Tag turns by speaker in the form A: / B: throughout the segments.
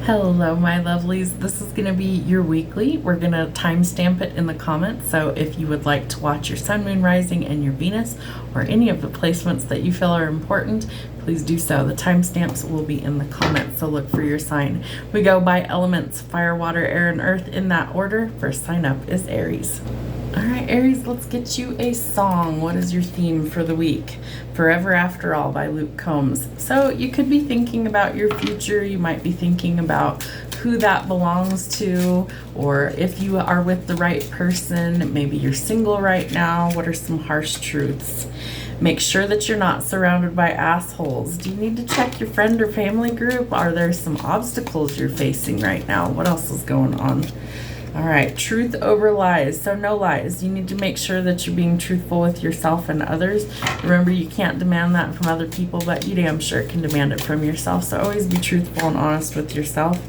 A: Hello, my lovelies. This is going to be your weekly. We're going to timestamp it in the comments. So if you would like to watch your sun, moon, rising, and your Venus, or any of the placements that you feel are important, please do so. The timestamps will be in the comments, so look for your sign. We go by elements: fire, water, air, and earth in that order. First sign up is Aries. All right, Aries, let's get you a song. What is your theme for the week? Forever After All by Luke Combs. So you could be thinking about your future. You might be thinking about who that belongs to, or if you are with the right person. Maybe you're single right now. What are some harsh truths? Make sure that you're not surrounded by assholes. Do you need to check your friend or family group? Are there some obstacles you're facing right now? What else is going on? All right, truth over lies. So no lies. You need to make sure that you're being truthful with yourself and others. Remember, you can't demand that from other people, but you damn sure can demand it from yourself. So always be truthful and honest with yourself.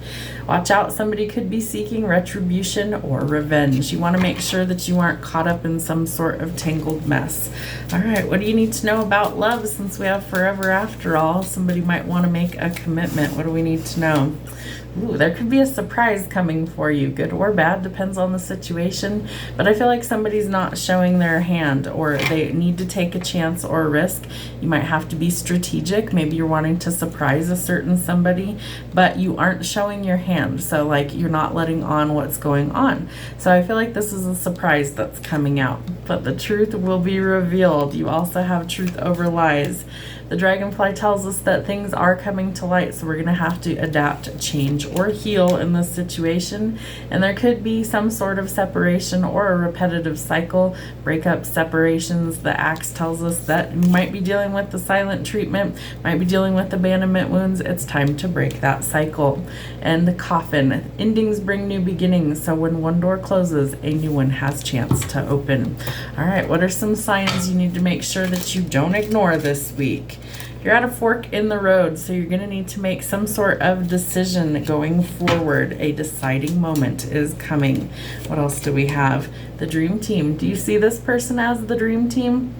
A: Watch out, somebody could be seeking retribution or revenge. You want to make sure that you aren't caught up in some sort of tangled mess. All right, what do you need to know about love since we have forever after all? Somebody might want to make a commitment. What do we need to know? Ooh, there could be a surprise coming for you, good or bad, depends on the situation. But I feel like somebody's not showing their hand, or they need to take a chance or a risk. You might have to be strategic. Maybe you're wanting to surprise a certain somebody, but you aren't showing your hand. So like you're not letting on what's going on. So I feel like this is a surprise that's coming out, but the truth will be revealed. You also have truth over lies. The dragonfly tells us that things are coming to light, so we're going to have to adapt, change, or heal in this situation. And there could be some sort of separation or a repetitive cycle, breakups, separations. The axe tells us that you might be dealing with the silent treatment, might be dealing with abandonment wounds. It's time to break that cycle. And the coffin, endings bring new beginnings, so when one door closes, a new one has chance to open. All right, what are some signs you need to make sure that you don't ignore this week? You're at a fork in the road, so you're going to need to make some sort of decision going forward. A deciding moment is coming. What else do we have? The dream team. Do you see this person as the dream team?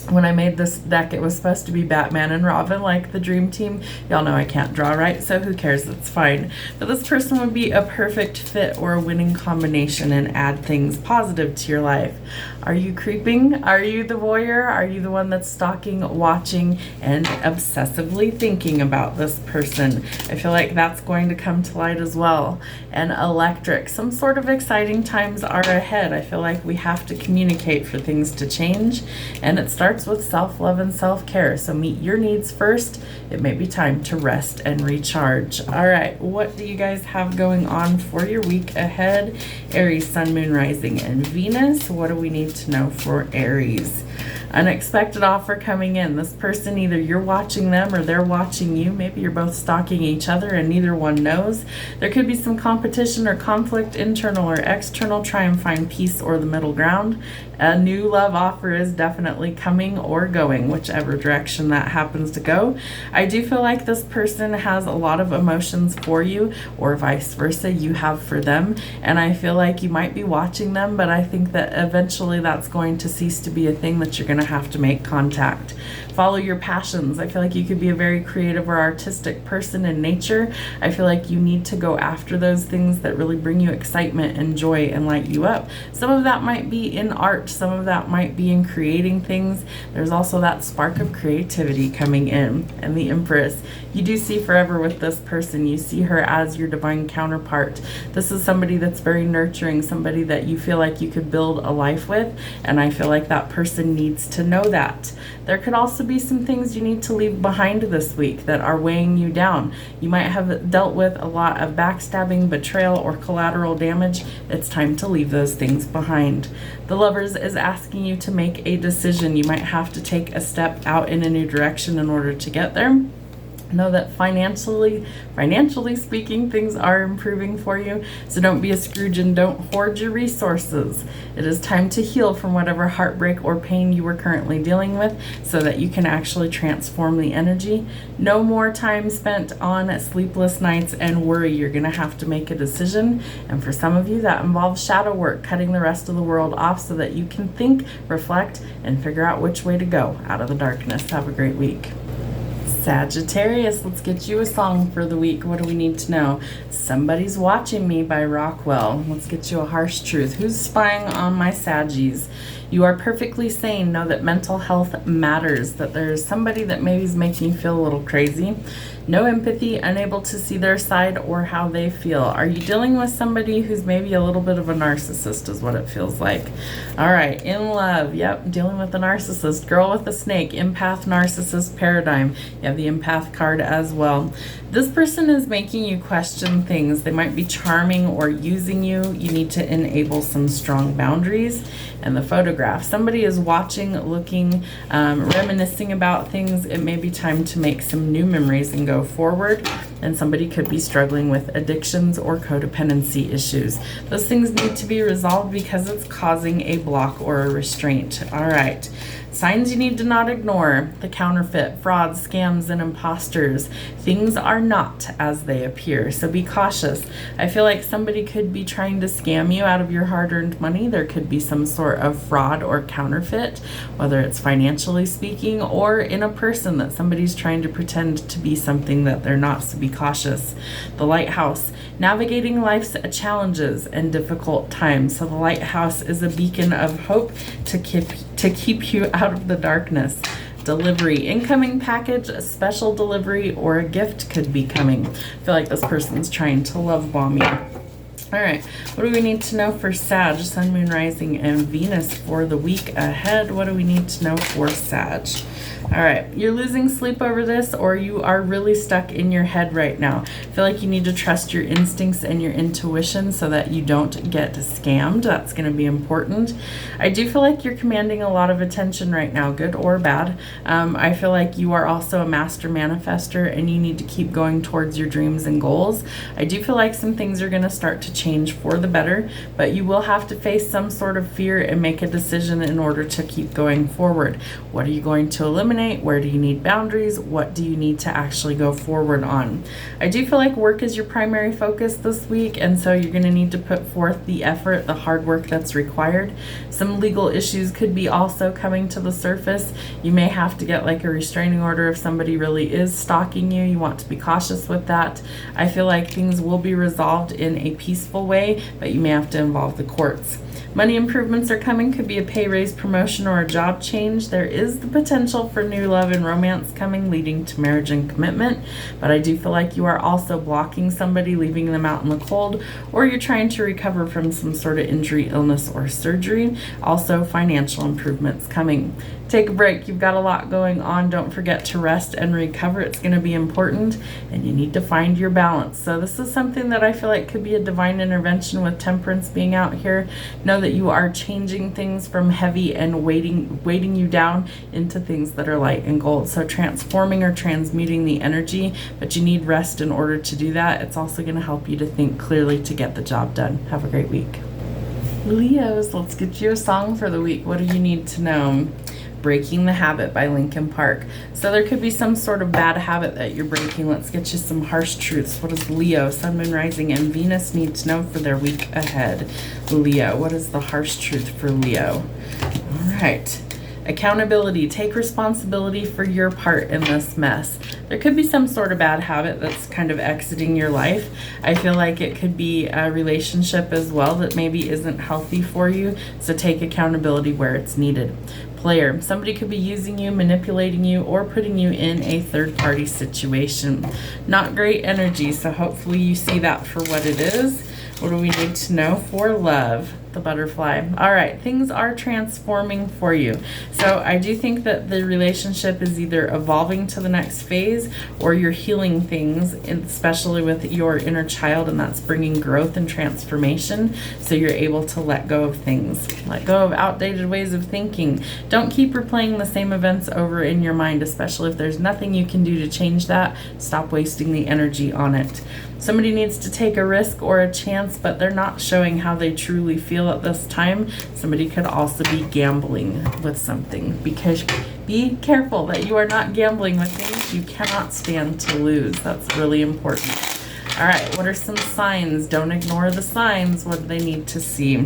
A: When I made this deck, it was supposed to be Batman and Robin, like the dream team. Y'all know I can't draw, right? So who cares? It's fine. But this person would be a perfect fit or a winning combination and add things positive to your life. Are you creeping? Are you the voyeur? Are you the one that's stalking, watching, and obsessively thinking about this person? I feel like that's going to come to light as well. And electric. Some sort of exciting times are ahead. I feel like we have to communicate for things to change. And it starts with self-love and self-care. So meet your needs first. It may be time to rest and recharge. All right, what do you guys have going on for your week ahead? Aries, sun, moon, rising, and Venus. What do we need to know for Aries? Unexpected offer coming in. This person, either you're watching them or they're watching you. Maybe you're both stalking each other and neither one knows. There could be some competition or conflict, internal or external. Try and find peace or the middle ground. A new love offer is definitely coming or going, whichever direction that happens to go. I do feel like this person has a lot of emotions for you, or vice versa, you have for them. And I feel like you might be watching them, but I think that eventually that's going to cease to be a thing that you're going to have to make contact. Follow your passions. I feel like you could be a very creative or artistic person in nature. I feel like you need to go after those things that really bring you excitement and joy and light you up. Some of that might be in art. Some of that might be in creating things. There's also that spark of creativity coming in. And the Empress, you do see forever with this person. You see her as your divine counterpart. This is somebody that's very nurturing, somebody that you feel like you could build a life with. And I feel like that person needs to know that. There could also be some things you need to leave behind this week that are weighing you down. You might have dealt with a lot of backstabbing, betrayal, or collateral damage. It's time to leave those things behind. The Lovers is asking you to make a decision. You might have to take a step out in a new direction in order to get there. Know that financially speaking, things are improving for you. So don't be a Scrooge and don't hoard your resources. It is time to heal from whatever heartbreak or pain you are currently dealing with so that you can actually transform the energy. No more time spent on sleepless nights and worry. You're going to have to make a decision. And for some of you, that involves shadow work, cutting the rest of the world off so that you can think, reflect, and figure out which way to go out of the darkness. Have a great week. Sagittarius, let's get you a song for the week. What do we need to know? Somebody's Watching Me by Rockwell. Let's get you a harsh truth. Who's spying on my Saggies? You are perfectly sane. Know that mental health matters, that there's somebody that maybe is making you feel a little crazy. No empathy, unable to see their side or how they feel. Are you dealing with somebody who's maybe a little bit of a narcissist is what it feels like. All right, in love, yep, dealing with a narcissist. Girl with a snake, empath, narcissist paradigm. You have the empath card as well. This person is making you question things. They might be charming or using you. You need to enable some strong boundaries. And the photograph, somebody is watching, looking, reminiscing about things. It may be time to make some new memories and go forward. And somebody could be struggling with addictions or codependency issues. Those things need to be resolved because it's causing a block or a restraint. All right. Signs you need to not ignore: the counterfeit, frauds, scams, and imposters. Things are not as they appear, so be cautious. I feel like somebody could be trying to scam you out of your hard-earned money. There could be some sort of fraud or counterfeit, whether it's financially speaking or in a person that somebody's trying to pretend to be something that they're not, so be cautious. The lighthouse, navigating life's challenges and difficult times. So the lighthouse is a beacon of hope to keep you out of the darkness. Delivery, incoming package, a special delivery, or a gift could be coming. I feel like this person's trying to love bomb you. All right, what do we need to know for Sag, Sun, Moon, Rising, and Venus for the week ahead? What do we need to know for Sag? All right, you're losing sleep over this, or you are really stuck in your head right now. I feel like you need to trust your instincts and your intuition so that you don't get scammed. That's going to be important. I do feel like you're commanding a lot of attention right now, good or bad. I feel like you are also a master manifester, and you need to keep going towards your dreams and goals. I do feel like some things are going to start to change for the better, but you will have to face some sort of fear and make a decision in order to keep going forward. What are you going to eliminate? Where do you need boundaries? What do you need to actually go forward on? I do feel like work is your primary focus this week, and so you're going to need to put forth the effort, the hard work that's required. Some legal issues could be also coming to the surface. You may have to get like a restraining order if somebody really is stalking you. You want to be cautious with that. I feel like things will be resolved in a peaceful way, but you may have to involve the courts. Money improvements are coming, could be a pay raise, promotion, or a job change. There is the potential for new love and romance coming, leading to marriage and commitment. But I do feel like you are also blocking somebody, leaving them out in the cold, or you're trying to recover from some sort of injury, illness, or surgery. Also, financial improvements coming. Take a break. You've got a lot going on. Don't forget to rest and recover. It's going to be important, and you need to find your balance. So this is something that I feel like could be a divine intervention with Temperance being out here. Know that you are changing things from heavy and weighting you down into things that are light and gold. So transforming or transmuting the energy, but you need rest in order to do that. It's also going to help you to think clearly to get the job done. Have a great week. Leos, let's get you a song for the week. What do you need to know? Breaking the Habit by Linkin Park. So there could be some sort of bad habit that you're breaking. Let's get you some harsh truths. What does Leo, Sun, Moon, Rising, and Venus need to know for their week ahead? Leo, what is the harsh truth for Leo? All right. Accountability. Take responsibility for your part in this mess. There could be some sort of bad habit that's kind of exiting your life. I feel like it could be a relationship as well that maybe isn't healthy for you. So take accountability where it's needed. Player. Somebody could be using you, manipulating you, or putting you in a third-party situation. Not great energy, so hopefully you see that for what it is. What do we need to know for love? The butterfly. All right, things are transforming for you. So I do think that the relationship is either evolving to the next phase, or you're healing things, especially with your inner child, and that's bringing growth and transformation. So you're able to let go of things, let go of outdated ways of thinking. Don't keep replaying the same events over in your mind, especially if there's nothing you can do to change that. Stop wasting the energy on it. Somebody needs to take a risk or a chance, but they're not showing how they truly feel at this time. Somebody could also be gambling with something, because be careful that you are not gambling with things you cannot stand to lose. That's really important. All right, what are some signs? Don't ignore the signs. What do they need to see?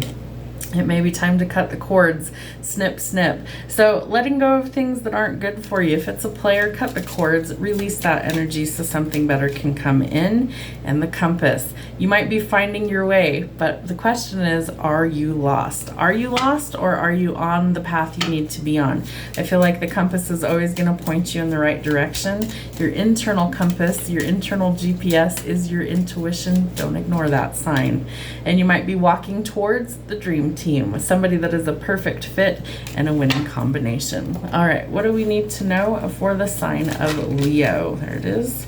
A: It may be time to cut the cords, snip, snip. So letting go of things that aren't good for you. If it's a player, cut the cords, release that energy so something better can come in. And the compass. You might be finding your way, but the question is, are you lost? Are you lost, or are you on the path you need to be on? I feel like the compass is always going to point you in the right direction. Your internal compass, your internal GPS is your intuition. Don't ignore that sign. And you might be walking towards the dream team with somebody that is a perfect fit and a winning combination. All right, what do we need to know for the sign of Leo? There it is.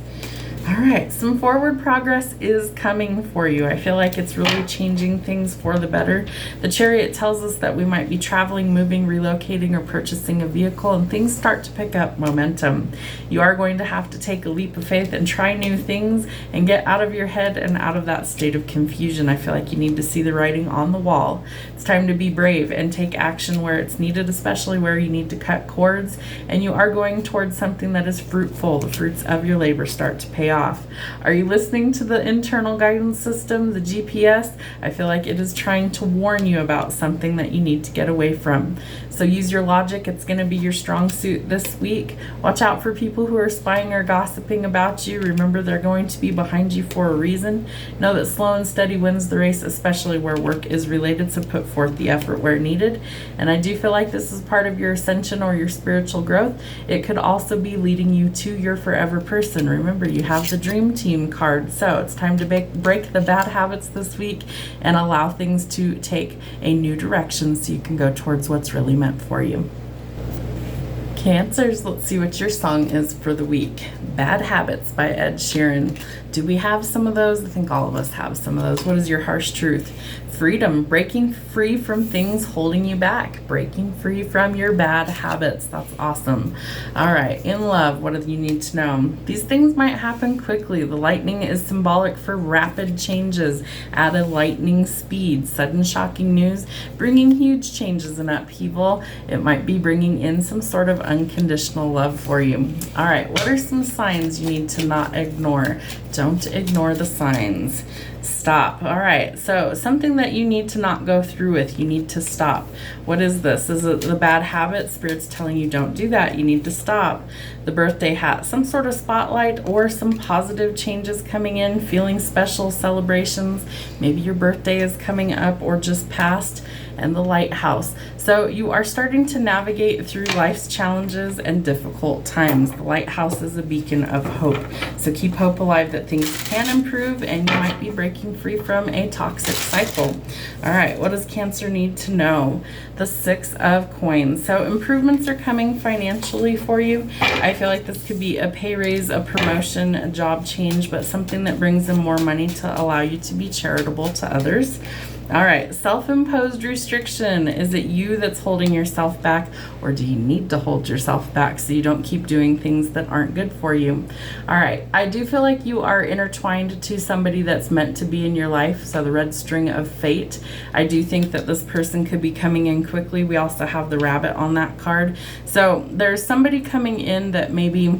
A: All right, some forward progress is coming for you. I feel like it's really changing things for the better. The Chariot tells us that we might be traveling, moving, relocating, or purchasing a vehicle, and things start to pick up momentum. You are going to have to take a leap of faith and try new things and get out of your head and out of that state of confusion. I feel like you need to see the writing on the wall. It's time to be brave and take action where it's needed, especially where you need to cut cords, and you are going towards something that is fruitful. The fruits of your labor start to pay off. Are you listening to the internal guidance system, the GPS? I feel like it is trying to warn you about something that you need to get away from. So use your logic. It's going to be your strong suit this week. Watch out for people who are spying or gossiping about you. Remember, they're going to be behind you for a reason. Know that slow and steady wins the race, especially where work is related, so put forth the effort where needed. And I do feel like this is part of your ascension or your spiritual growth. It could also be leading you to your forever person. Remember, you have the Dream Team card, so it's time to break the bad habits this week and allow things to take a new direction so you can go towards what's really meant for you. Cancers, let's see what your song is for the week. Bad Habits by Ed Sheeran. Do we have some of those? I think all of us have some of those. What is your harsh truth? Freedom, breaking free from things holding you back, breaking free from your bad habits. That's awesome. All right, in love, what do you need to know? These things might happen quickly. The lightning is symbolic for rapid changes at a lightning speed, sudden shocking news, bringing huge changes and upheaval. It might be bringing in some sort of unconditional love for you. All right, what are some signs you need to not ignore? Don't ignore the signs. Stop. All right, so something that you need to not go through with, you need to stop. What is this? Is it the bad habit? Spirit's telling you don't do that. You need to stop. The birthday hat, some sort of spotlight or some positive changes coming in, feeling special celebrations. Maybe your birthday is coming up or just passed. And the lighthouse. So you are starting to navigate through life's challenges and difficult times. The lighthouse is a beacon of hope. So keep hope alive that things can improve and you might be breaking free from a toxic cycle. All right, what does Cancer need to know? The Six of Coins. So improvements are coming financially for you. I feel like this could be a pay raise, a promotion, a job change, but something that brings in more money to allow you to be charitable to others. All right, self-imposed restriction. Is it you that's holding yourself back, or do you need to hold yourself back so you don't keep doing things that aren't good for you? All right, I do feel like you are intertwined to somebody that's meant to be in your life, so the red string of fate. I do think that this person could be coming in quickly. We also have the rabbit on that card. So there's somebody coming in that maybe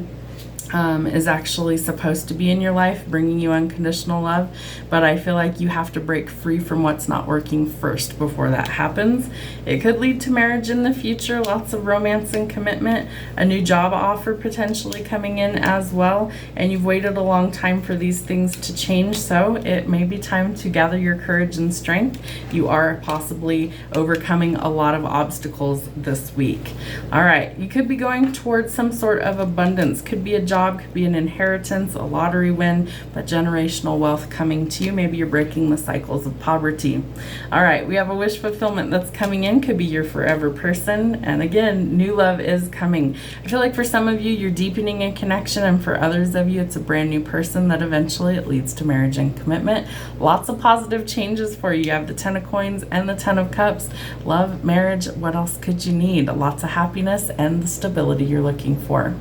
A: is actually supposed to be in your life, bringing you unconditional love, but I feel like you have to break free from what's not working first before that happens. It could lead to marriage in the future, lots of romance and commitment, a new job offer potentially coming in as well, and you've waited a long time for these things to change, so it may be time to gather your courage and strength. You are possibly overcoming a lot of obstacles this week. All right, you could be going towards some sort of abundance, could be a job, could be an inheritance, a lottery win, but generational wealth coming to you. Maybe you're breaking the cycles of poverty. All right, we have a wish fulfillment that's coming in, could be your forever person, and again, new love is coming. I feel like for some of you, you're deepening a connection, and for others of you, it's a brand new person that eventually it leads to marriage and commitment. Lots of positive changes for you. You have the 10 of Coins and the 10 of Cups. Love, marriage, what else could you need? Lots of happiness and the stability you're looking for.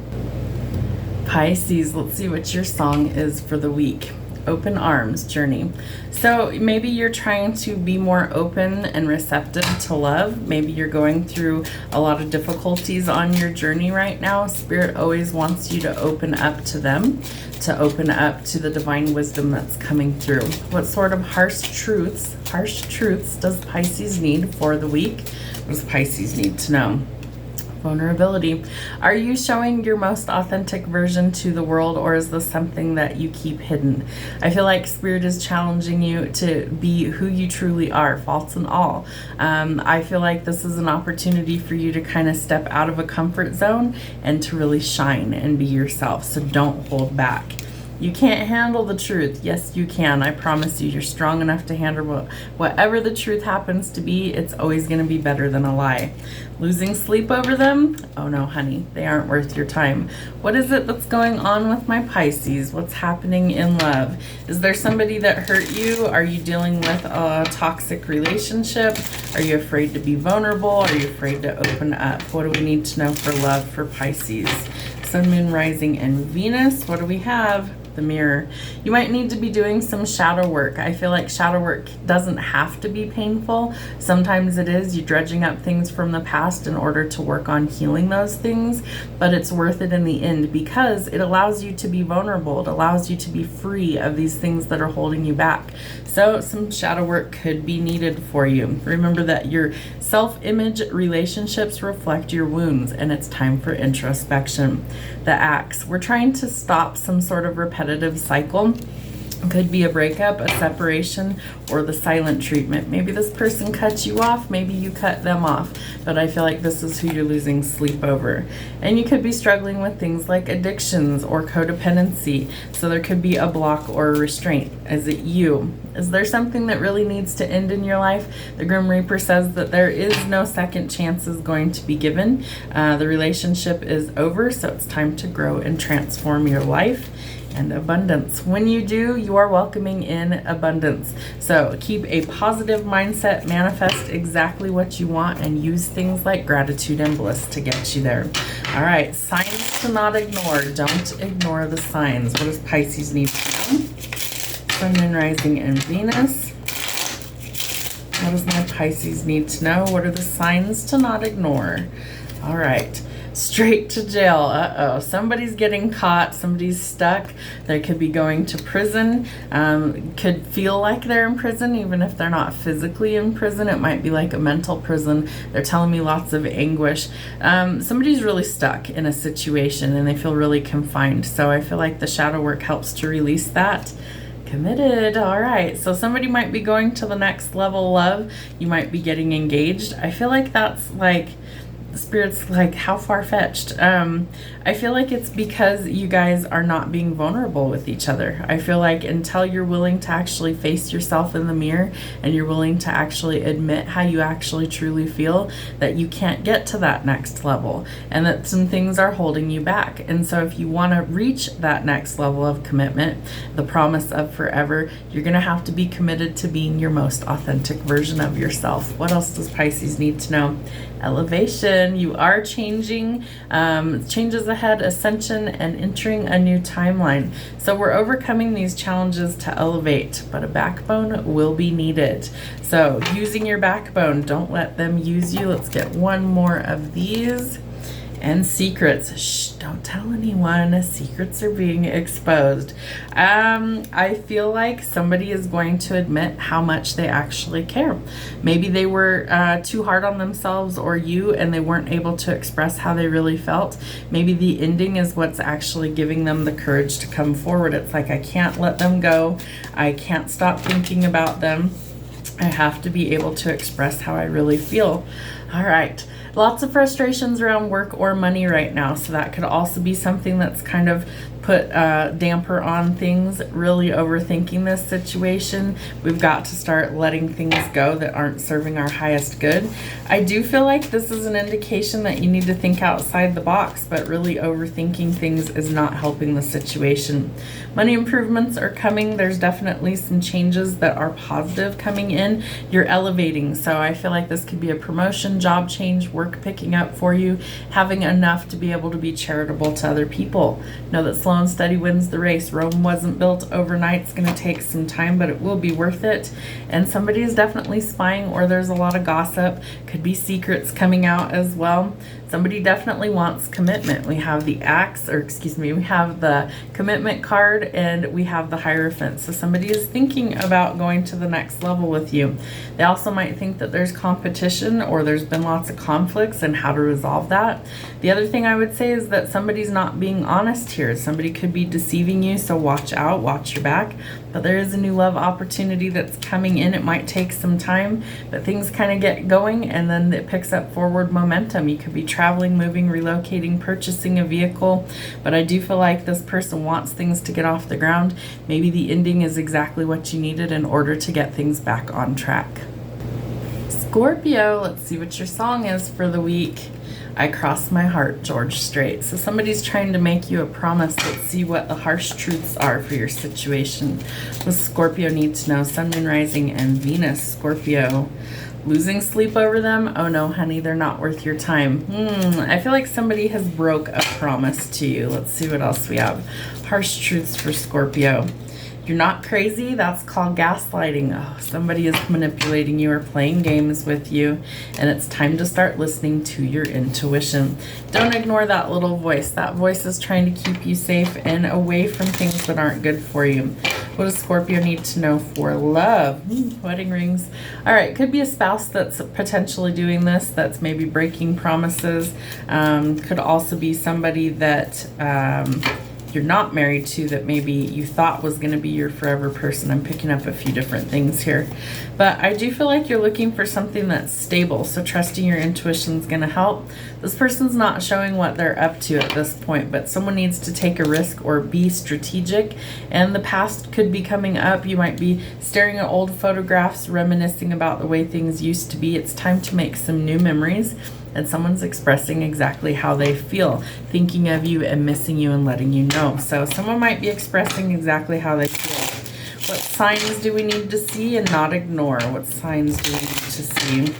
A: Pisces, let's see what your song is for the week. open arms journey. So maybe you're trying to be more open and receptive to love. Maybe you're going through a lot of difficulties on your journey right now. Spirit always wants you to open up to them, to open up to the divine wisdom that's coming through. What sort of harsh truths does Pisces need for the week? What does Pisces need to know? Vulnerability. Are you showing your most authentic version to the world, or is this something that you keep hidden? I feel like Spirit is challenging you to be who you truly are, faults and all. I feel like this is an opportunity for you to kind of step out of a comfort zone and to really shine and be yourself. So don't hold back. You can't handle the truth. Yes, you can. I promise you, you're strong enough to handle whatever the truth happens to be. It's always going to be better than a lie. Losing sleep over them? Oh no, honey, they aren't worth your time. What is it that's going on with my Pisces? What's happening in love? Is there somebody that hurt you? Are you dealing with a toxic relationship? Are you afraid to be vulnerable? Are you afraid to open up? What do we need to know for love for Pisces? Sun, Moon, Rising, and Venus. What do we have? The Mirror. You might need to be doing some shadow work. I feel like shadow work doesn't have to be painful. Sometimes it is. You're dredging up things from the past in order to work on healing those things, but it's worth it in the end because it allows you to be vulnerable. It allows you to be free of these things that are holding you back. So some shadow work could be needed for you. Remember that your self-image relationships reflect your wounds, and it's time for introspection. The Axe. We're trying to stop some sort of repetitive cycle. It could be a breakup, a separation, or the silent treatment. Maybe this person cuts you off, maybe you cut them off, but I feel like this is who you're losing sleep over. And you could be struggling with things like addictions or codependency, so there could be a block or a restraint. Is it you? Is there something that really needs to end in your life? The Grim Reaper says that there is no second chances going to be given. The relationship is over, so it's time to grow and transform your life. And abundance. When you do, you are welcoming in abundance. So keep a positive mindset, manifest exactly what you want, and use things like gratitude and bliss to get you there. All right, signs to not ignore. Don't ignore the signs. What does Pisces need to know? Sun, Moon, Rising, and Venus. What does my Pisces need to know? What are the signs to not ignore? All right. Straight to jail. Uh-oh. Somebody's getting caught. Somebody's stuck. They could be going to prison. Could feel like they're in prison, even if they're not physically in prison. It might be like a mental prison. They're telling me lots of anguish. Somebody's really stuck in a situation and they feel really confined. So I feel like the shadow work helps to release that. Committed. All right. So somebody might be going to the next level love. You might be getting engaged. I feel like that's like... Spirit's like, how far-fetched? I feel like it's because you guys are not being vulnerable with each other. I feel like until you're willing to actually face yourself in the mirror and you're willing to actually admit how you actually truly feel, that you can't get to that next level and that some things are holding you back. And so if you want to reach that next level of commitment, the promise of forever, you're going to have to be committed to being your most authentic version of yourself. What else does Pisces need to know? Elevation. You are changing, changes ahead, ascension, and entering a new timeline. So we're overcoming these challenges to elevate, but a backbone will be needed. So using your backbone, don't let them use you. Let's get one more of these. And secrets. Shh, don't tell anyone. Secrets are being exposed. I feel like somebody is going to admit how much they actually care. Maybe they were too hard on themselves or you, and they weren't able to express how they really felt. Maybe the ending is what's actually giving them the courage to come forward. It's like, I can't let them go. I can't stop thinking about them. I have to be able to express how I really feel. All right. Lots of frustrations around work or money right now. So that could also be something that's kind of put a damper on things, really overthinking this situation. We've got to start letting things go that aren't serving our highest good. I do feel like this is an indication that you need to think outside the box, but really overthinking things is not helping the situation. Money improvements are coming. There's definitely some changes that are positive coming in. You're elevating. So I feel like this could be a promotion, job change, work picking up for you, having enough to be able to be charitable to other people. Know that slow slow and steady wins the race. Rome wasn't built overnight. It's going to take some time, but it will be worth it. And somebody is definitely spying, or there's a lot of gossip. Could be secrets coming out as well. Somebody definitely wants commitment. We have the we have the commitment card, and we have the Hierophant. So somebody is thinking about going to the next level with you. They also might think that there's competition, or there's been lots of conflicts, and how to resolve that. The other thing I would say is that somebody's not being honest here. Somebody could be deceiving you, so watch out, watch your back. But there is a new love opportunity that's coming in. It might take some time, but things kind of get going, and then it picks up forward momentum. You could be traveling, moving, relocating, purchasing a vehicle, but I do feel like this person wants things to get off the ground. Maybe the ending is exactly what you needed in order to get things back on track. Scorpio, let's see what your song is for the week. I cross my heart, George Strait. So somebody's trying to make you a promise. Let's see what the harsh truths are for your situation. What Scorpio needs to know? Sun, Moon, Rising, and Venus. Scorpio, losing sleep over them? Oh no, honey, they're not worth your time. I feel like somebody has broke a promise to you. Let's see what else we have. Harsh truths for Scorpio. You're not crazy. That's called gaslighting. Oh, somebody is manipulating you or playing games with you, and it's time to start listening to your intuition. Don't ignore that little voice. That voice is trying to keep you safe and away from things that aren't good for you. What does Scorpio need to know for love? Wedding rings. All right, could be a spouse that's potentially doing this, that's maybe breaking promises. Could also be somebody that you're not married to, that maybe you thought was going to be your forever person. I'm picking up a few different things here, but I do feel like you're looking for something that's stable, so trusting your intuition is going to help. This person's not showing what they're up to at this point, but someone needs to take a risk or be strategic, and the past could be coming up. You might be staring at old photographs, reminiscing about the way things used to be. It's time to make some new memories, and someone's expressing exactly how they feel, thinking of you and missing you and letting you know. So someone might be expressing exactly how they feel. What signs do we need to see and not ignore? What signs do we need to see?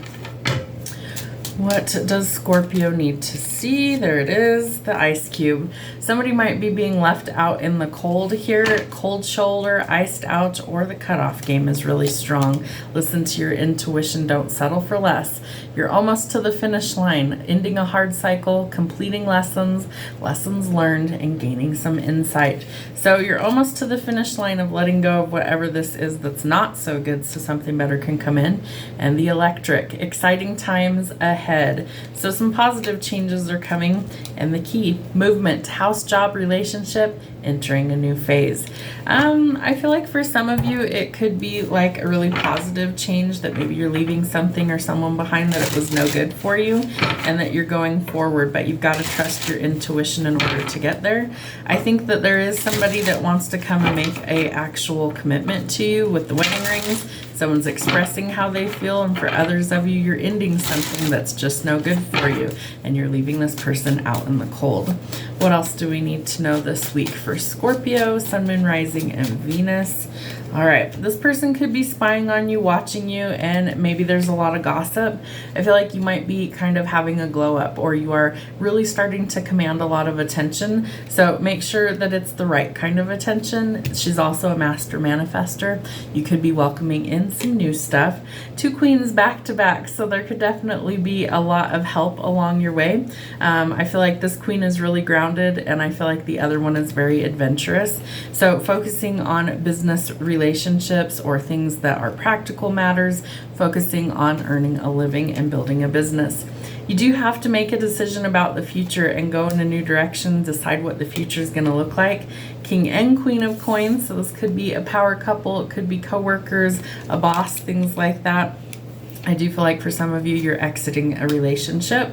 A: What does Scorpio need to see? There it is, the ice cube. Somebody might be being left out in the cold here, cold shoulder, iced out, or the cutoff game is really strong. Listen to your intuition, don't settle for less. You're almost to the finish line, ending a hard cycle, completing lessons learned, and gaining some insight. So you're almost to the finish line of letting go of whatever this is that's not so good, so something better can come in. And the electric, exciting times ahead. So some positive changes are coming, and the key, movement, house, job, relationship, entering a new phase. I feel like for some of you, it could be like a really positive change, that maybe you're leaving something or someone behind that it was no good for you, and that you're going forward, but you've got to trust your intuition in order to get there. I think that there is somebody that wants to come and make a actual commitment to you with the wedding rings. Someone's expressing how they feel, and for others of you, you're ending something that's just no good for you, and you're leaving this person out in the cold. What else do we need to know this week for Scorpio, Sun, Moon, Rising, and Venus? All right, this person could be spying on you, watching you, and maybe there's a lot of gossip. I feel like you might be kind of having a glow up, or you are really starting to command a lot of attention. So make sure that it's the right kind of attention. She's also a master manifester. You could be welcoming in some new stuff. Two queens back to back, so there could definitely be a lot of help along your way. I feel like this queen is really grounded, and I feel like the other one is very adventurous. So focusing on business relationships or things that are practical matters, focusing on earning a living and building a business. You do have to make a decision about the future and go in a new direction, decide what the future is going to look like. King and Queen of Coins, so this could be a power couple, it could be co-workers, a boss, things like that. I do feel like for some of you, you're exiting a relationship.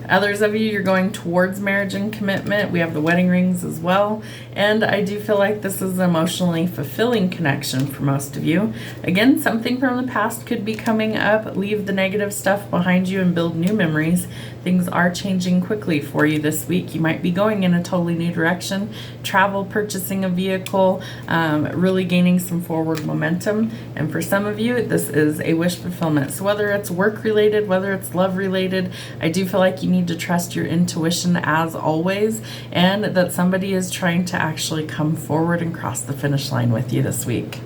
A: Others of you, you're going towards marriage and commitment. We have the wedding rings as well. And I do feel like this is an emotionally fulfilling connection for most of you. Again, something from the past could be coming up. Leave the negative stuff behind you and build new memories. Things are changing quickly for you this week. You might be going in a totally new direction. Travel, purchasing a vehicle, really gaining some forward momentum. And for some of you, this is a wish fulfillment. So whether it's work related, whether it's love related, I do feel like you you need to trust your intuition as always, and that somebody is trying to actually come forward and cross the finish line with you this week.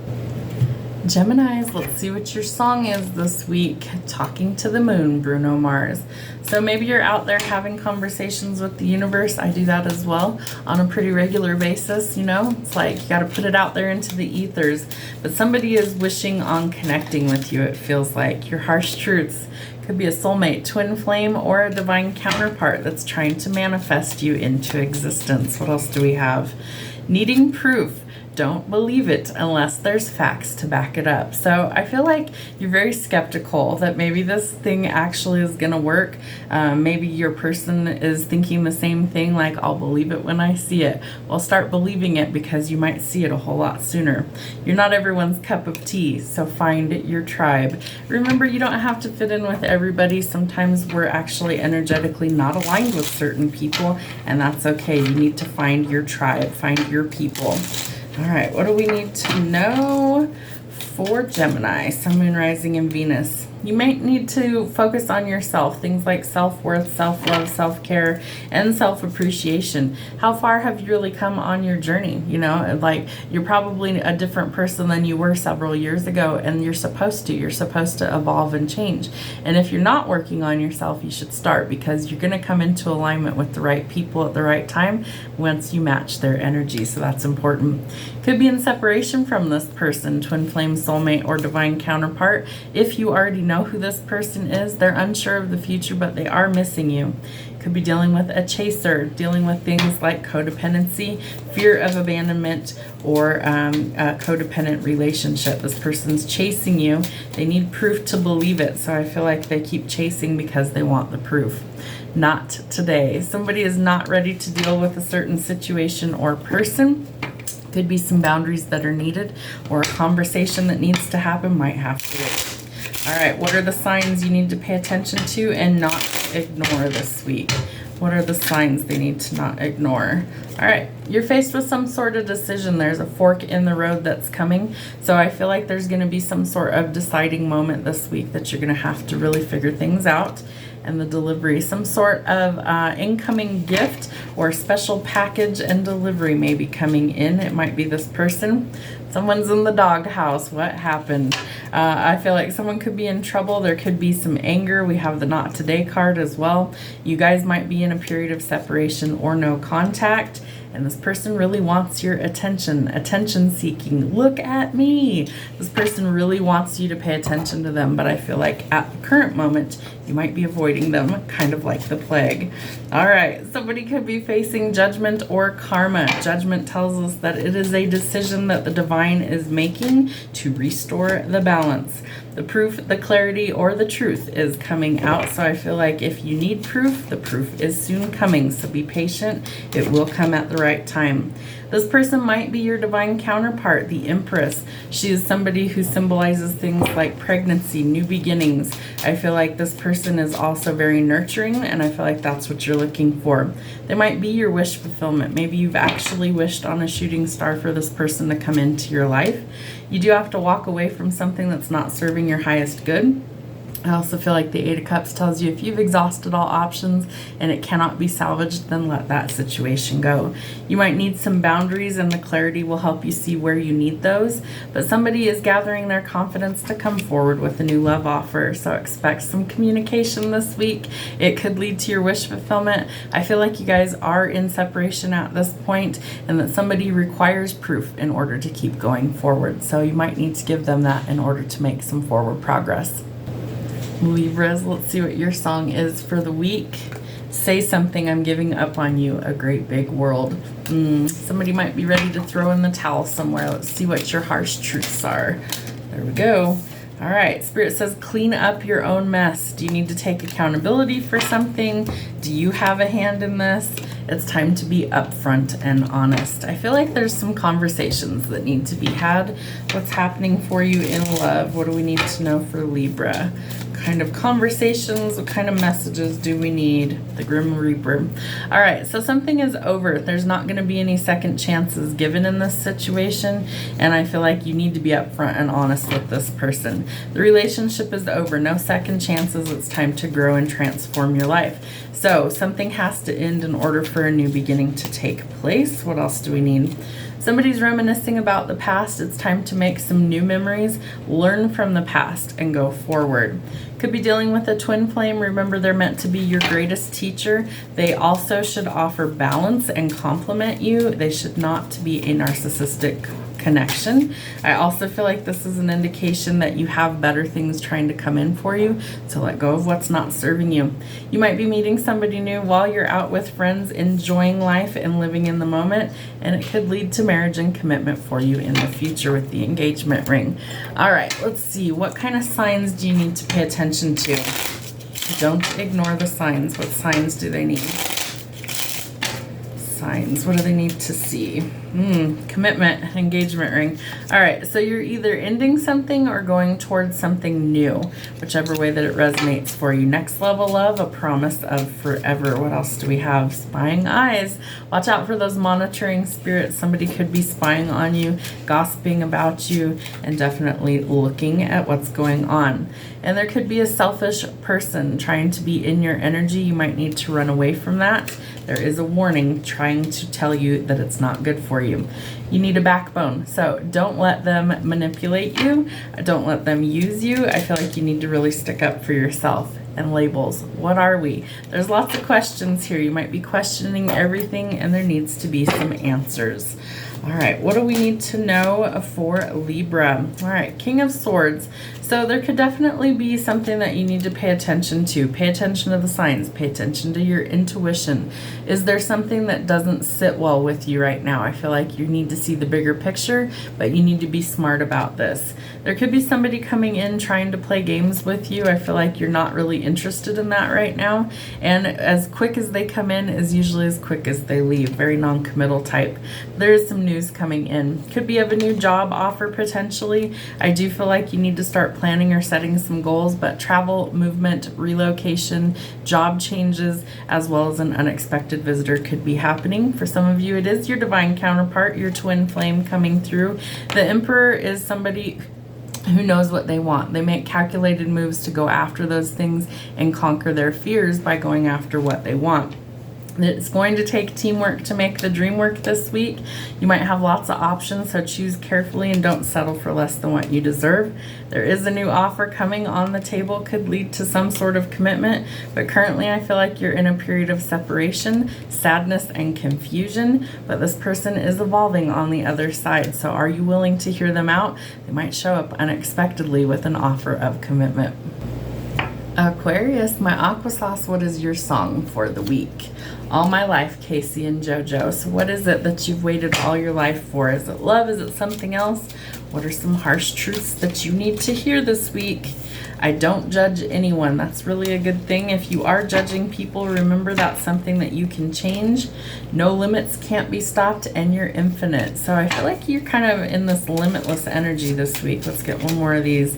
A: Geminis, let's see what your song is this week. Talking to the Moon, Bruno Mars. So maybe you're out there having conversations with the universe. I do that as well on a pretty regular basis, you know. It's like you got to put it out there into the ethers. But somebody is wishing on connecting with you, it feels like. Your harsh truths. Could be a soulmate, twin flame, or a divine counterpart that's trying to manifest you into existence. What else do we have? Needing proof. Don't believe it unless there's facts to back it up. So I feel like you're very skeptical that maybe this thing actually is going to work. Maybe your person is thinking the same thing, like, I'll believe it when I see it. Well, start believing it, because you might see it a whole lot sooner. You're not everyone's cup of tea, so find your tribe. Remember, you don't have to fit in with everybody. Sometimes we're actually energetically not aligned with certain people, and that's okay. You need to find your tribe, find your people. All right, what do we need to know for Gemini, Sun, Moon, Rising, and Venus? You might need to focus on yourself, things like self-worth, self-love, self-care, and self-appreciation. How far have you really come on your journey? You know, like, you're probably a different person than you were several years ago, and you're supposed to evolve and change. And if you're not working on yourself, you should start, because you're going to come into alignment with the right people at the right time once you match their energy. So that's important. Could be in separation from this person, twin flame, soulmate, or divine counterpart. If you already know who this person is, they're unsure of the future, but they are missing you. Could be dealing with a chaser, dealing with things like codependency, fear of abandonment, or a codependent relationship. This person's chasing you. They need proof to believe it, so I feel like they keep chasing because they want the proof. Not today. Somebody is not ready to deal with a certain situation or person. Could be some boundaries that are needed, or a conversation that needs to happen might have to wait. All right, what are the signs you need to pay attention to and not ignore this week? What are the signs they need to not ignore? All right, you're faced with some sort of decision. There's a fork in the road that's coming. So I feel like there's going to be some sort of deciding moment this week that you're going to have to really figure things out. And the delivery, some sort of incoming gift or special package and delivery may be coming in. It might be this person. Someone's in the doghouse. What happened? I feel like someone could be in trouble. There could be some anger. We have the not today card as well. You guys might be in a period of separation or no contact. And this person really wants your attention seeking. Look at me. This person really wants you to pay attention to them, but I feel like at the current moment, you might be avoiding them, kind of like the plague. All right, somebody could be facing judgment or karma. Judgment tells us that it is a decision that the divine is making to restore the balance. The proof, the clarity, or the truth is coming out. So I feel like if you need proof, the proof is soon coming. So be patient. It will come at the right time. This person might be your divine counterpart, the Empress. She is somebody who symbolizes things like pregnancy, new beginnings. I feel like this person is also very nurturing, and I feel like that's what you're looking for. They might be your wish fulfillment. Maybe you've actually wished on a shooting star for this person to come into your life. You do have to walk away from something that's not serving your highest good. I also feel like the Eight of Cups tells you if you've exhausted all options and it cannot be salvaged, then let that situation go. You might need some boundaries, and the clarity will help you see where you need those. But somebody is gathering their confidence to come forward with a new love offer. So expect some communication this week. It could lead to your wish fulfillment. I feel like you guys are in separation at this point, and that somebody requires proof in order to keep going forward. So you might need to give them that in order to make some forward progress. Libras, let's see what your song is for the week. Say something, I'm giving up on you, a great big world. Somebody might be ready to throw in the towel somewhere. Let's see what your harsh truths are. There we go. All right, Spirit says clean up your own mess. Do you need to take accountability for something? Do you have a hand in this? It's time to be upfront and honest. I feel like there's some conversations that need to be had. What's happening for you in love? What do we need to know for Libra? kind of conversations, what kind of messages do we need? The Grim Reaper. All right, so something is over. There's not going to be any second chances given in this situation, and I feel like you need to be upfront and honest with this person. The relationship is over. No second chances. It's time to grow and transform your life. So something has to end in order for a new beginning to take place. What else do we need? Somebody's reminiscing about the past. It's time to make some new memories, learn from the past, and go forward. Could be dealing with a twin flame. Remember, they're meant to be your greatest teacher. They also should offer balance and compliment you. They should not be a narcissistic connection. I also feel like this is an indication that you have better things trying to come in for you, so let go of what's not serving you. You might be meeting somebody new while you're out with friends, enjoying life and living in the moment, and it could lead to marriage and commitment for you in the future with the engagement ring. All right, let's see. What kind of signs do you need to pay attention to? Don't ignore the signs. What signs do they need? Signs. What do they need to see? Commitment, engagement ring. All right, so you're either ending something or going towards something new, whichever way that it resonates for you. Next level love, a promise of forever. What else do we have? Spying eyes. Watch out for those monitoring spirits. Somebody could be spying on you, gossiping about you, and definitely looking at what's going on. And there could be a selfish person trying to be in your energy. You might need to run away from that. There is a warning trying to tell you that it's not good for you. You need a backbone. So don't let them manipulate you. Don't let them use you. I feel like you need to really stick up for yourself. And labels. What are we? There's lots of questions here. You might be questioning everything, and there needs to be some answers. All right, what do we need to know for Libra? All right, King of Swords. So there could definitely be something that you need to pay attention to. Pay attention to the signs. Pay attention to your intuition. Is there something that doesn't sit well with you right now? I feel like you need to see the bigger picture, but you need to be smart about this. There could be somebody coming in trying to play games with you. I feel like you're not really interested in that right now. And as quick as they come in is usually as quick as they leave. Very non-committal type. There is some news coming in. Could be of a new job offer potentially. I do feel like you need to start planning or setting some goals, but travel, movement, relocation, job changes, as well as an unexpected visitor could be happening. For some of you, it is your divine counterpart, your twin flame coming through. The Emperor is somebody who knows what they want. They make calculated moves to go after those things and conquer their fears by going after what they want. It's going to take teamwork to make the dream work this week. You might have lots of options, so choose carefully and don't settle for less than what you deserve. There is a new offer coming on the table, could lead to some sort of commitment, but currently I feel like you're in a period of separation, sadness, and confusion, but this person is evolving on the other side. So are you willing to hear them out? They might show up unexpectedly with an offer of commitment. Aquarius, my aqua sauce, what is your song for the week? All my life, Casey and JoJo. So what is it that you've waited all your life for? Is it love? Is it something else? What are some harsh truths that you need to hear this week? I don't judge anyone. That's really a good thing. If you are judging people, remember that's something that you can change. No limits can't be stopped, and you're infinite. So I feel like you're kind of in this limitless energy this week. Let's get one more of these.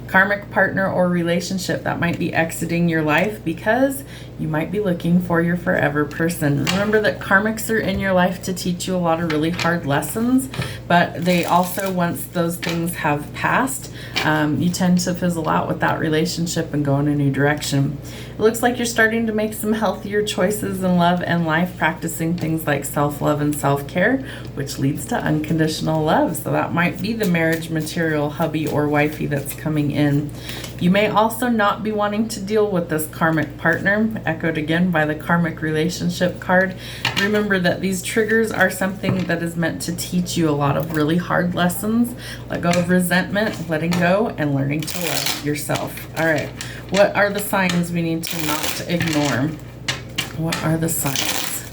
A: Karmic partner or relationship that might be exiting your life because you might be looking for your forever person. Remember that karmics are in your life to teach you a lot of really hard lessons, but they also, once those things have passed, you tend to fizzle out with that relationship and go in a new direction. It looks like you're starting to make some healthier choices in love and life, practicing things like self-love and self-care, which leads to unconditional love. So that might be the marriage material hubby or wifey that's coming in. You may also not be wanting to deal with this karmic partner, echoed again by the karmic relationship card. Remember that these triggers are something that is meant to teach you a lot of really hard lessons. Let go of resentment, letting go, and learning to love yourself. All right, what are the signs we need to not ignore? What are the signs?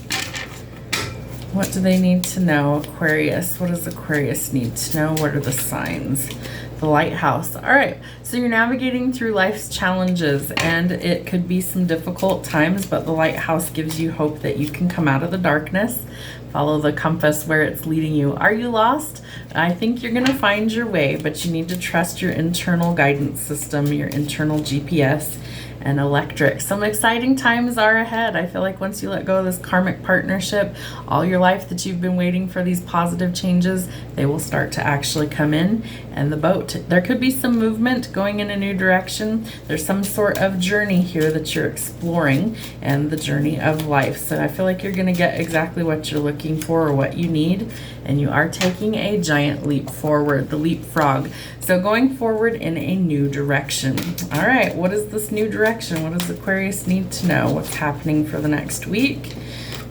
A: What do they need to know? Aquarius, what does Aquarius need to know? What are the signs? The lighthouse. All right, so you're navigating through life's challenges, and it could be some difficult times, but the lighthouse gives you hope that you can come out of the darkness, Follow the compass where it's leading you. Are you lost? I think you're going to find your way, but you need to trust your internal guidance system, your internal GPS and electric. Some exciting times are ahead. I feel like once you let go of this karmic partnership, all your life that you've been waiting for these positive changes, they will start to actually come in. And the boat, there could be some movement going in a new direction. There's some sort of journey here that you're exploring, and the journey of life. So I feel like you're going to get exactly what you're looking for or what you need, and you are taking a giant leap forward, the leapfrog. So going forward in a new direction. All right, what is this new direction? What does Aquarius need to know? What's happening for the next week?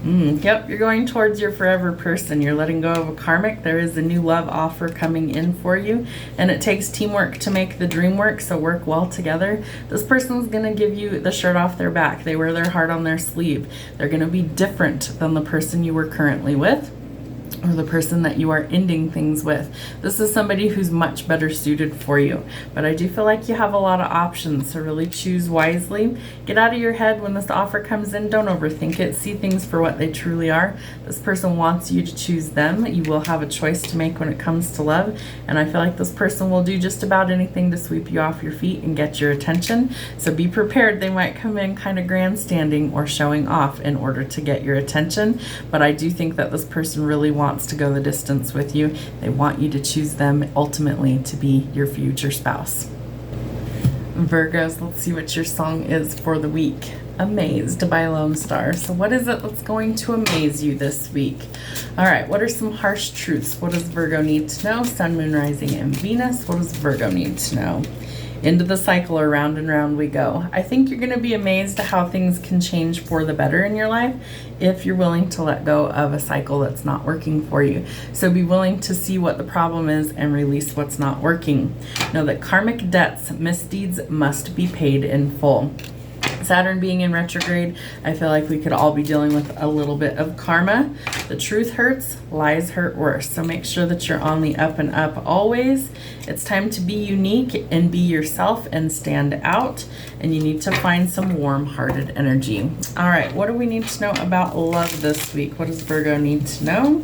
A: Yep, you're going towards your forever person. You're letting go of a karmic. There is a new love offer coming in for you, and it takes teamwork to make the dream work, so work well together. This person's going to give you the shirt off their back. They wear their heart on their sleeve. They're going to be different than the person you were currently with, or the person that you are ending things with. This is somebody who's much better suited for you. But I do feel like you have a lot of options, so really choose wisely. Get out of your head when this offer comes in. Don't overthink it. See things for what they truly are. This person wants you to choose them. You will have a choice to make when it comes to love, and I feel like this person will do just about anything to sweep you off your feet and get your attention. So be prepared. They might come in kind of grandstanding or showing off in order to get your attention, but I do think that this person really wants to go the distance with you. They want you to choose them ultimately to be your future spouse. Virgos, let's see what your song is for the week. Amazed by Lone Star. So what is it that's going to amaze you this week? All right, what are some harsh truths? What does Virgo need to know? Sun, Moon, Rising, and Venus. What does Virgo need to know? Into the cycle, or round and round we go. I think you're going to be amazed at how things can change for the better in your life if you're willing to let go of a cycle that's not working for you. So be willing to see what the problem is and release what's not working. Know that karmic debts, misdeeds must be paid in full. Saturn being in retrograde, I feel like we could all be dealing with a little bit of karma. The truth hurts, lies hurt worse. So make sure that you're on the up and up always. It's time to be unique and be yourself and stand out. And you need to find some warm-hearted energy. All right, what do we need to know about love this week? What does Virgo need to know?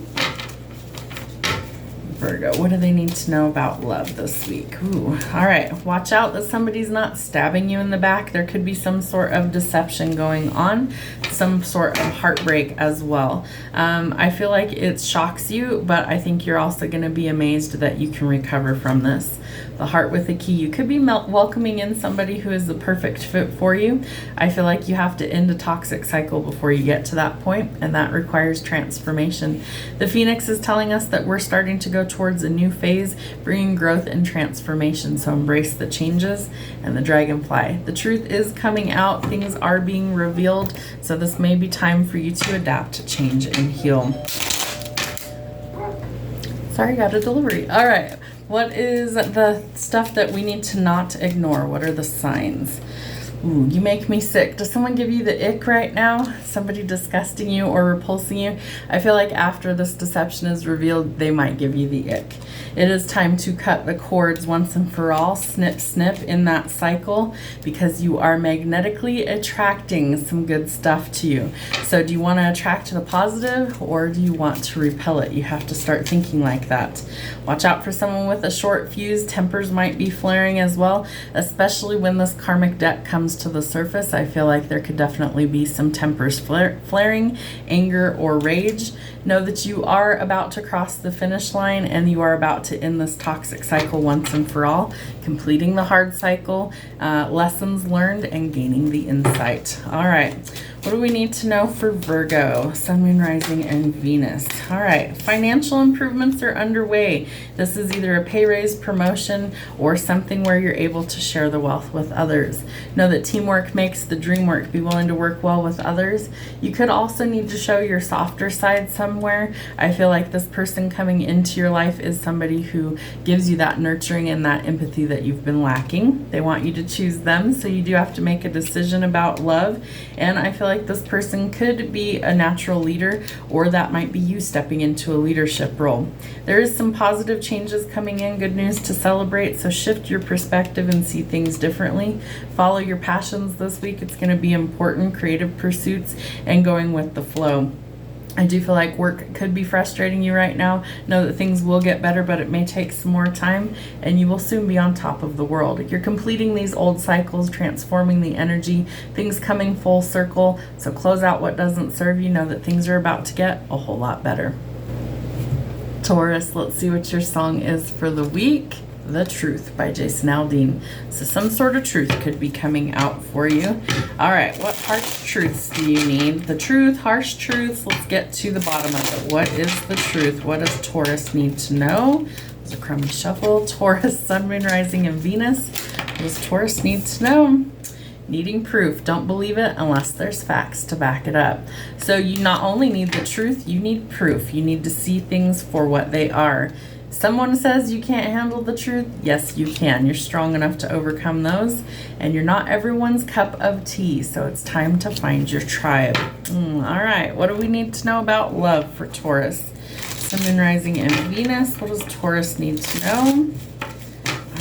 A: Virgo, what do they need to know about love this week? Ooh, all right. Watch out that somebody's not stabbing you in the back. There could be some sort of deception going on, some sort of heartbreak as well. I feel like it shocks you, but I think you're also going to be amazed that you can recover from this. The heart with a key. You could be welcoming in somebody who is the perfect fit for you. I feel like you have to end a toxic cycle before you get to that point, and that requires transformation. The Phoenix is telling us that we're starting to go towards a new phase, bringing growth and transformation. So embrace the changes. And the Dragonfly. The truth is coming out. Things are being revealed. So this may be time for you to adapt, change, and heal. Sorry, got a delivery. All right. What is the stuff that we need to not ignore? What are the signs? Ooh, you make me sick. Does someone give you the ick right now? Somebody disgusting you or repulsing you? I feel like after this deception is revealed, they might give you the ick. It is time to cut the cords once and for all. Snip, snip in that cycle, because you are magnetically attracting some good stuff to you. So do you want to attract the positive, or do you want to repel it? You have to start thinking like that. Watch out for someone with a short fuse. Tempers might be flaring as well, especially when this karmic debt comes to the surface. I feel like there could definitely be some tempers flaring, anger, or rage. Know that you are about to cross the finish line, and you are about to end this toxic cycle once and for all, completing the hard cycle, lessons learned, and gaining the insight. All right. What do we need to know for Virgo, Sun, Moon, Rising, and Venus? All right, financial improvements are underway. This is either a pay raise, promotion, or something where you're able to share the wealth with others. Know that teamwork makes the dream work. Be willing to work well with others. You could also need to show your softer side somewhere. I feel like this person coming into your life is somebody who gives you that nurturing and that empathy that you've been lacking. They want you to choose them, so you do have to make a decision about love. And I feel like this person could be a natural leader, or that might be you stepping into a leadership role. There is some positive changes coming in, good news to celebrate, so shift your perspective and see things differently. Follow your passions this week. It's going to be important, creative pursuits, and going with the flow. I do feel like work could be frustrating you right now. Know that things will get better, but it may take some more time, and you will soon be on top of the world. You're completing these old cycles, transforming the energy, things coming full circle. So close out what doesn't serve you. Know that things are about to get a whole lot better. Taurus, let's see what your song is for the week. The Truth by Jason Aldean. So some sort of truth could be coming out for you. All right, what harsh truths do you need? The truth, harsh truths. Let's get to the bottom of it. What is the truth? What does Taurus need to know? There's a crummy shuffle. Taurus, Sun, Moon, Rising, and Venus. What does Taurus need to know? Needing proof. Don't believe it unless there's facts to back it up. So you not only need the truth, you need proof. You need to see things for what they are. Someone says you can't handle the truth. Yes, you can. You're strong enough to overcome those, and you're not everyone's cup of tea, so it's time to find your tribe. All right, what do we need to know about love for Taurus? Sun, Moon, Rising, and Venus. What does Taurus need to know?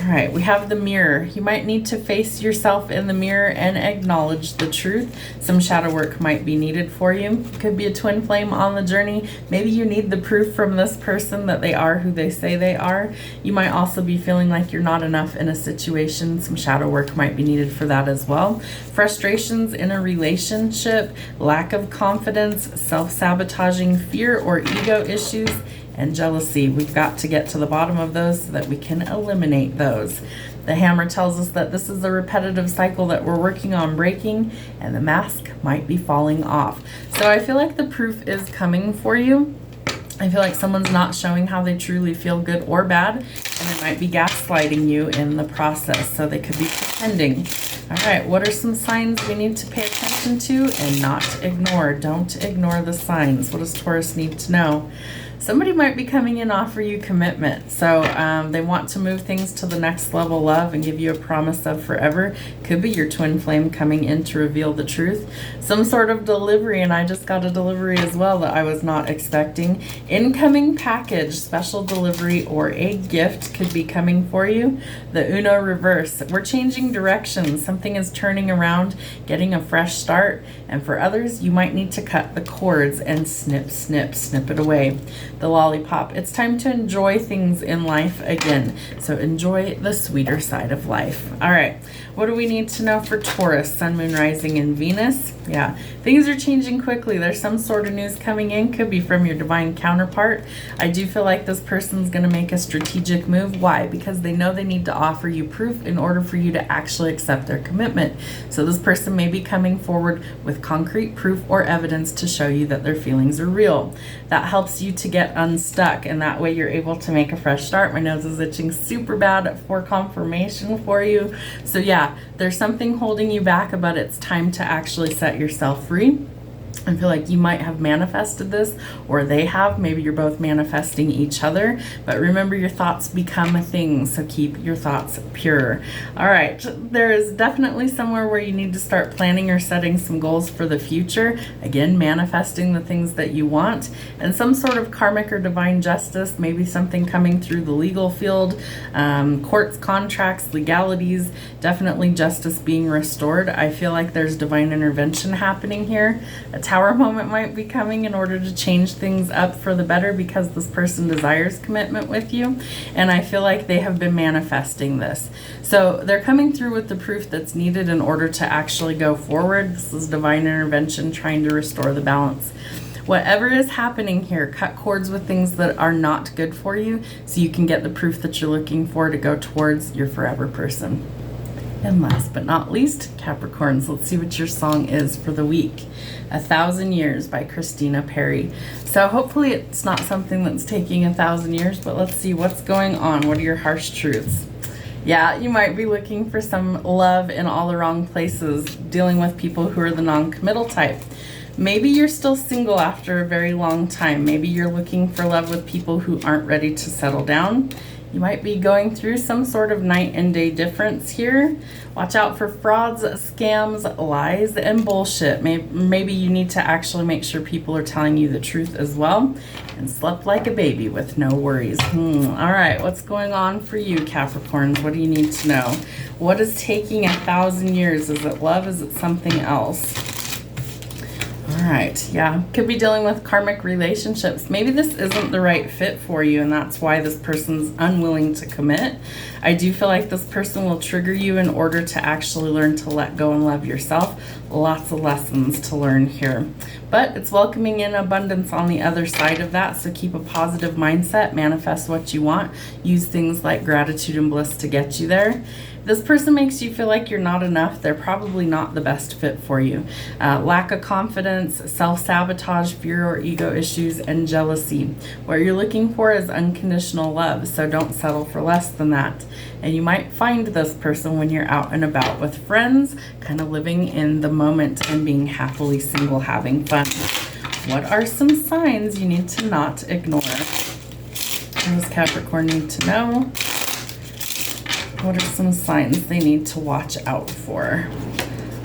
A: All right, we have the mirror. You might need to face yourself in the mirror and acknowledge the truth. Some shadow work might be needed for you. Could be a twin flame on the journey. Maybe you need the proof from this person that they are who they say they are. You might also be feeling like you're not enough in a situation. Some shadow work might be needed for that as well. Frustrations in a relationship, lack of confidence, self-sabotaging fear or ego issues, and jealousy. We've got to get to the bottom of those so that we can eliminate those. The hammer tells us that this is a repetitive cycle that we're working on breaking, and the mask might be falling off. So I feel like the proof is coming for you. I feel like someone's not showing how they truly feel, good or bad, and they might be gaslighting you in the process, so they could be pretending. All right, what are some signs we need to pay attention to and not ignore? Don't ignore the signs. What does Taurus need to know? Somebody might be coming in offer you commitment. So they want to move things to the next level love and give you a promise of forever. Could be your twin flame coming in to reveal the truth. Some sort of delivery, and I just got a delivery as well that I was not expecting. Incoming package, special delivery, or a gift could be coming for you. The Uno reverse. We're changing directions. Something is turning around, getting a fresh start. And for others, you might need to cut the cords and snip, snip, snip it away. The lollipop. It's time to enjoy things in life again. So enjoy the sweeter side of life. All right. What do we need to know for Taurus, Sun, Moon, Rising, and Venus? Yeah, things are changing quickly. There's some sort of news coming in. Could be from your divine counterpart. I do feel like this person's going to make a strategic move. Why? Because they know they need to offer you proof in order for you to actually accept their commitment. So this person may be coming forward with concrete proof or evidence to show you that their feelings are real. That helps you to get unstuck, and that way you're able to make a fresh start. My nose is itching super bad for confirmation for you. So yeah, there's something holding you back, but it's time to actually set yourself free. I feel like you might have manifested this, or they have. Maybe you're both manifesting each other. But remember, your thoughts become a thing, so keep your thoughts pure. All right, there is definitely somewhere where you need to start planning or setting some goals for the future. Again, manifesting the things that you want, and some sort of karmic or divine justice, maybe something coming through the legal field, courts, contracts, legalities, definitely justice being restored. I feel like there's divine intervention happening here. A tower moment might be coming in order to change things up for the better, because this person desires commitment with you, and I feel like they have been manifesting this. So they're coming through with the proof that's needed in order to actually go forward. This is divine intervention trying to restore the balance. Whatever is happening here, cut cords with things that are not good for you so you can get the proof that you're looking for to go towards your forever person. And last but not least, Capricorns, let's see what your song is for the week. 1,000 Years by Christina Perry. So hopefully it's not something that's taking 1,000 years, but let's see what's going on. What are your harsh truths? Yeah, you might be looking for some love in all the wrong places, dealing with people who are the non-committal type. Maybe you're still single after a very long time. Maybe you're looking for love with people who aren't ready to settle down. You might be going through some sort of night and day difference here. Watch out for frauds, scams, lies, and bullshit. Maybe you need to actually make sure people are telling you the truth as well. And slept like a baby with no worries. All right, what's going on for you, Capricorns? What do you need to know? What is taking 1,000 years? Is it love? Is it something else? All All right, yeah, could be dealing with karmic relationships. Maybe this isn't the right fit for you, and that's why this person's unwilling to commit. I do feel like this person will trigger you in order to actually learn to let go and love yourself. Lots of lessons to learn here. But it's welcoming in abundance on the other side of that, so keep a positive mindset, manifest what you want, use things like gratitude and bliss to get you there. If this person makes you feel like you're not enough, they're probably not the best fit for you. Lack of confidence, self-sabotage, fear or ego issues, and jealousy. What you're looking for is unconditional love, so don't settle for less than that. And you might find this person when you're out and about with friends, kind of living in the moment and being happily single, having fun. What are some signs you need to not ignore? What does Capricorn need to know? What are some signs they need to watch out for?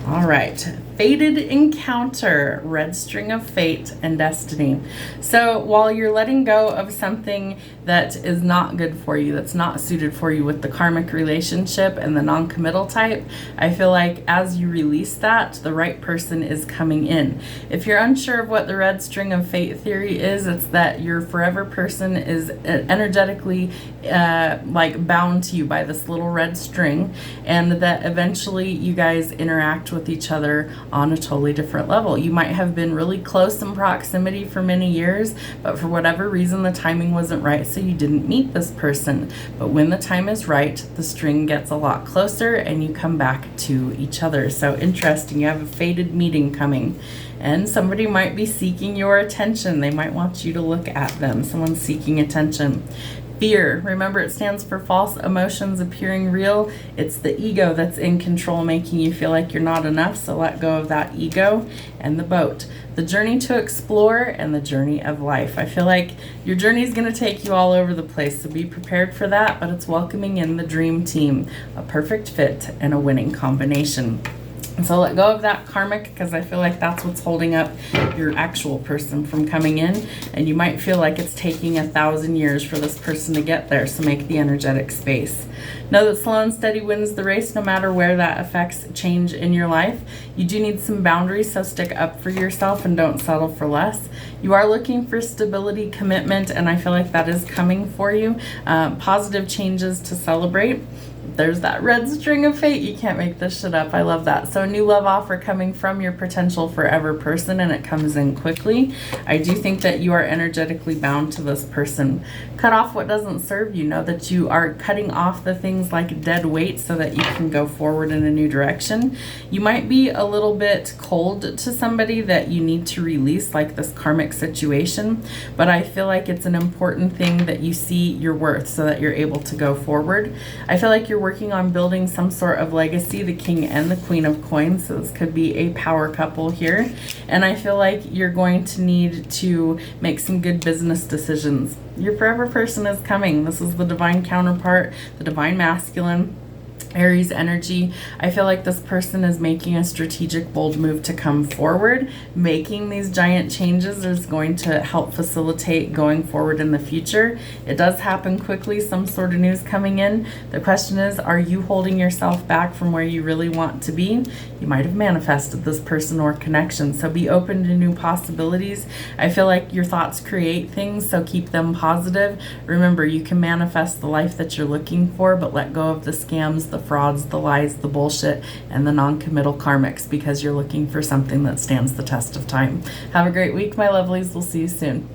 A: All right. Fated encounter, red string of fate and destiny. So while you're letting go of something that is not good for you, that's not suited for you with the karmic relationship and the non-committal type, I feel like as you release that, the right person is coming in. If you're unsure of what the red string of fate theory is, it's that your forever person is energetically like bound to you by this little red string, and that eventually you guys interact with each other on a totally different level. You might have been really close in proximity for many years, but for whatever reason the timing wasn't right, so you didn't meet this person. But when the time is right, the string gets a lot closer and you come back to each other. So interesting, you have a fated meeting coming. And somebody might be seeking your attention. They might want you to look at them. Someone's seeking attention. Fear, remember, it stands for false emotions appearing real. It's the ego that's in control, making you feel like you're not enough, so let go of that ego. And the boat, the journey to explore and the journey of life. I feel like your journey is going to take you all over the place, so be prepared for that, but it's welcoming in the dream team, a perfect fit and a winning combination. And so let go of that karmic, because I feel like that's what's holding up your actual person from coming in. And you might feel like it's taking 1,000 years for this person to get there. So make the energetic space. Know that slow and steady wins the race, no matter where that affects change in your life. You do need some boundaries, so stick up for yourself and don't settle for less. You are looking for stability, commitment, and I feel like that is coming for you. Positive changes to celebrate. There's that red string of fate. You can't make this shit up. I love that. So a new love offer coming from your potential forever person, and it comes in quickly. I do think that you are energetically bound to this person. Cut off what doesn't serve you. Know that you are cutting off the things like dead weight so that you can go forward in a new direction. You might be a little bit cold to somebody that you need to release, like this karmic situation, but I feel like it's an important thing that you see your worth so that you're able to go forward. I feel like you're working on building some sort of legacy, the king and the queen of coins, so this could be a power couple here. And I feel like you're going to need to make some good business decisions. Your forever person is coming. This is the divine counterpart, the divine masculine, Aries energy. I feel like this person is making a strategic, bold move to come forward. Making these giant changes is going to help facilitate going forward in the future. It does happen quickly, some sort of news coming in. The question is, are you holding yourself back from where you really want to be? You might have manifested this person or connection, so be open to new possibilities. I feel like your thoughts create things, so keep them positive. Remember, you can manifest the life that you're looking for, but let go of the scams, the frauds, the lies, the bullshit, and the non-committal karmics, because you're looking for something that stands the test of time. Have a great week, my lovelies. We'll see you soon.